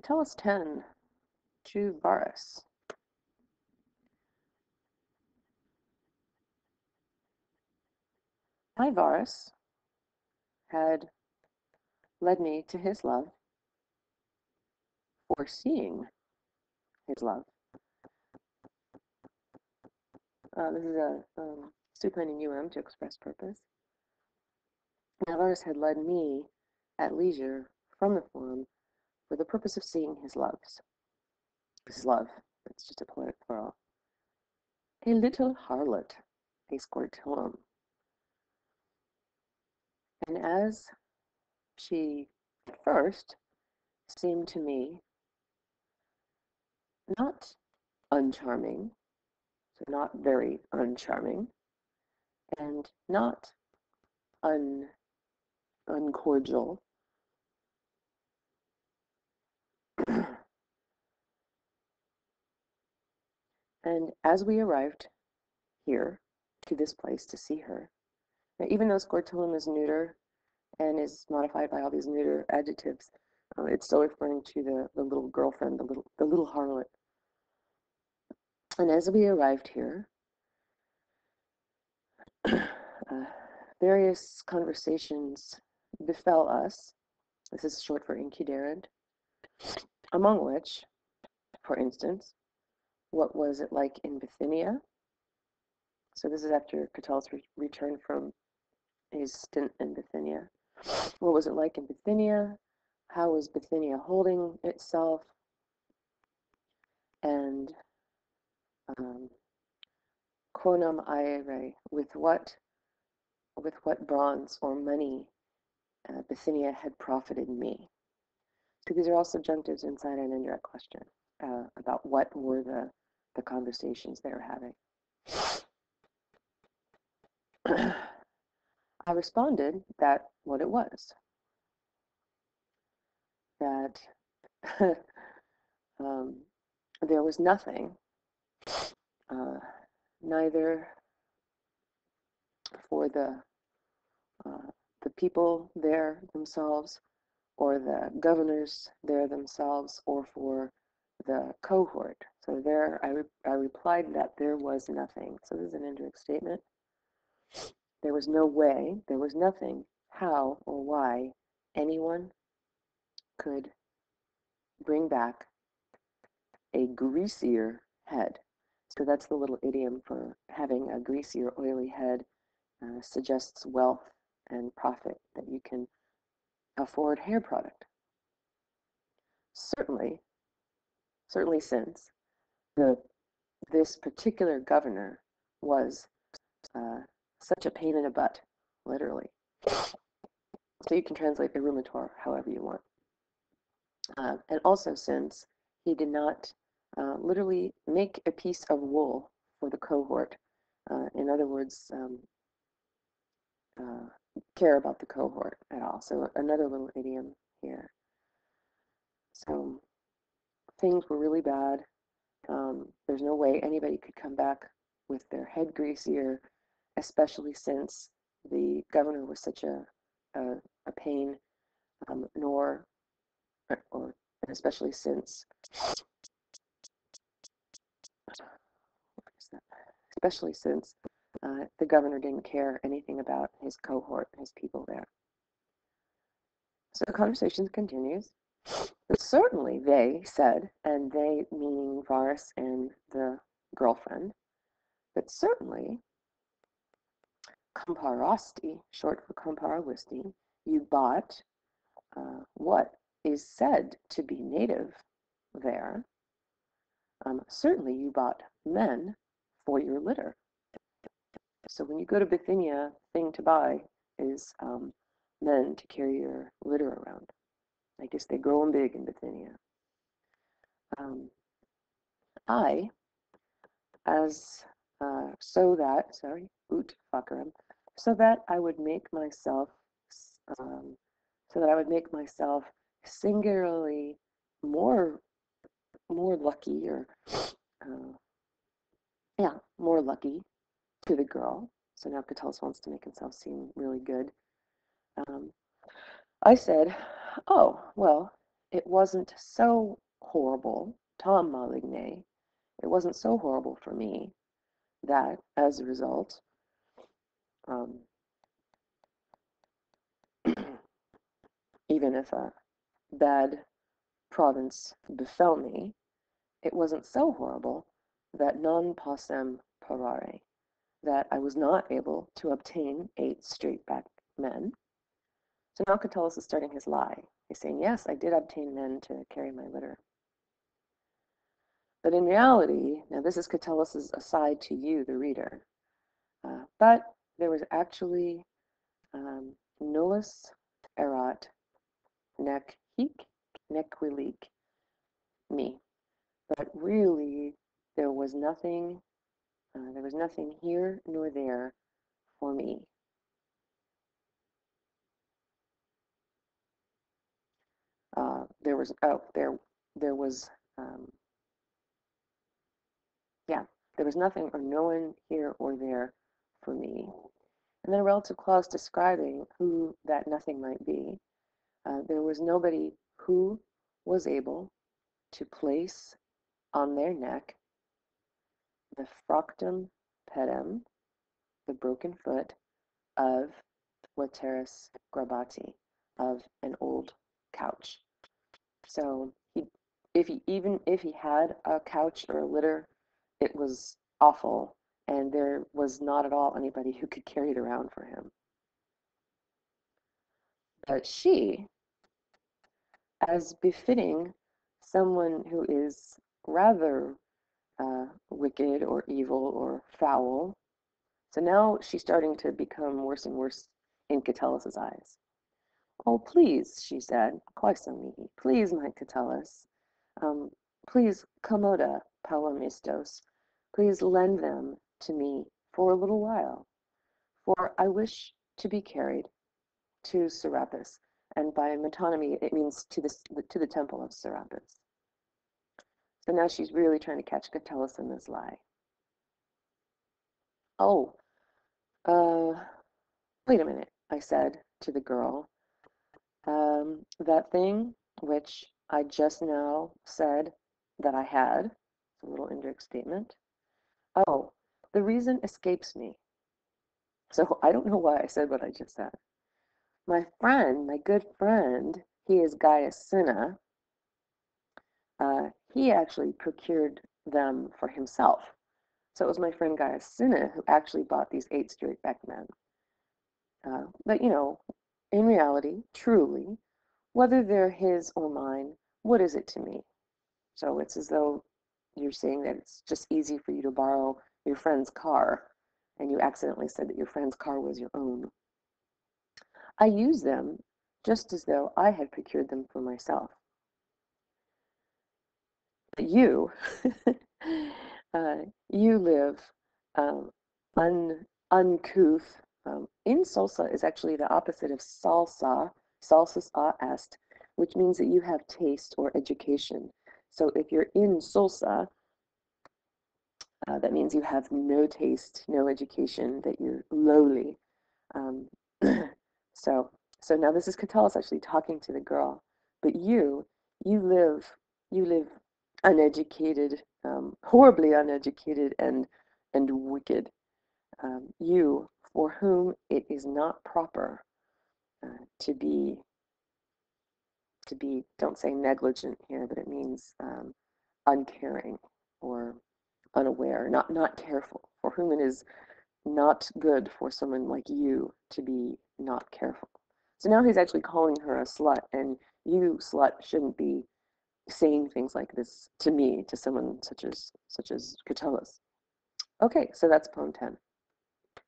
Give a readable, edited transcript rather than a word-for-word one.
Catullus 10 to Varus. My Varus had led me to his love, foreseeing his love. This is a supernum to express purpose. My Varus had led me at leisure from the forum for the purpose of seeing his loves. His love, it's just a poetic plural. A little harlot, a Scortillum. And as she at first seemed to me not uncharming, so not very uncharming, and not uncordial, and as we arrived here to this place to see her, now, even though Scortillum is neuter and is modified by all these neuter adjectives, it's still referring to the little girlfriend, the little harlot. And as we arrived here, various conversations befell us. This is short for incuderant, among which, for instance, what was it like in Bithynia? So this is after Catullus returned from his stint in Bithynia. What was it like in Bithynia? How was Bithynia holding itself? And quonam aere, with what bronze or money Bithynia had profited me. So these are all subjunctives inside an indirect question about what were the conversations they were having. I responded that what it was, that there was nothing, neither for the people there themselves, or the governors there themselves, or for the cohort. So there, I replied that there was nothing. So this is an indirect statement. There was no way, there was nothing, how or why anyone could bring back a greasier head. So that's the little idiom for having a greasy or oily head. Suggests wealth and profit, that you can afford hair product. Certainly since this particular governor was such a pain in the butt, literally. So you can translate Erumator however you want. And also since he did not literally make a piece of wool for the cohort. In other words, care about the cohort at all. So another little idiom here. So things were really bad. There's no way anybody could come back with their head greasier, especially since the governor was such a pain, nor, or especially since, the governor didn't care anything about his cohort, his people there. So the conversation continues. But certainly they said, and they meaning Varus and the girlfriend, but certainly comparasti, short for comparavisti, you bought what is said to be native there. Certainly you bought men for your litter. So when you go to Bithynia, thing to buy is men to carry your litter around. I guess they grow them big in Bithynia. I, as so that, sorry, oot fuckerum, so that I would make myself, singularly more lucky, or more lucky to the girl. So now Catullus wants to make himself seem really good. I said, oh, well, it wasn't so horrible, Tom Maligne, it wasn't so horrible for me that as a result, um, even if a bad province befell me, it wasn't so horrible that non possem parare, that I was not able to obtain 8 straight back men. So now Catullus is starting his lie. He's saying, yes, I did obtain men to carry my litter. But in reality, now this is Catullus's aside to you, the reader, but there was actually nullus erat nec hic nequilique me. But really, there was nothing here nor there for me. There was there was yeah, there was nothing or no one here or there for me. And then a relative clause describing who that nothing might be. There was nobody who was able to place on their neck the fractum pedem, the broken foot of lateris grabati, of an old couch. So even if he had a couch or a litter, it was awful, and there was not at all anybody who could carry it around for him. But she, as befitting someone who is rather wicked or evil or foul, so now she's starting to become worse and worse in Catullus's eyes. Oh, please, she said, Quaesomnihi, please, my Catullus, um, please, commoda palomistos, please lend them to me for a little while, for I wish to be carried to Serapis, and by metonymy it means to the temple of Serapis. So now she's really trying to catch Catullus in this lie. Oh, uh, wait a minute, I said to the girl. That thing which I just now said that I had, a little indirect statement. Oh, the reason escapes me. So I don't know why I said what I just said. My friend, my good friend, he is Gaius Cinna. He actually procured them for himself. So it was my friend Gaius Cinna who actually bought these 8 straight back men. But in reality, truly, whether they're his or mine, what is it to me? So it's as though you're saying that it's just easy for you to borrow your friend's car, and you accidentally said that your friend's car was your own. I use them just as though I had procured them for myself. But you, you live um, uncouth. Insulsa is actually the opposite of salsa, salsus a est, which means that you have taste or education. So if you're in salsa, that means you have no taste, no education, that you're lowly. Um, so, so now this is Catullus actually talking to the girl, but you live, you live uneducated, horribly uneducated and wicked. You, for whom it is not proper to be, don't say negligent here, but it means uncaring or unaware, not careful, for whom it is not good for someone like you to be not careful. So now he's actually calling her a slut, and you, slut, shouldn't be saying things like this to me, to someone such as Catullus. Okay, so that's poem 10.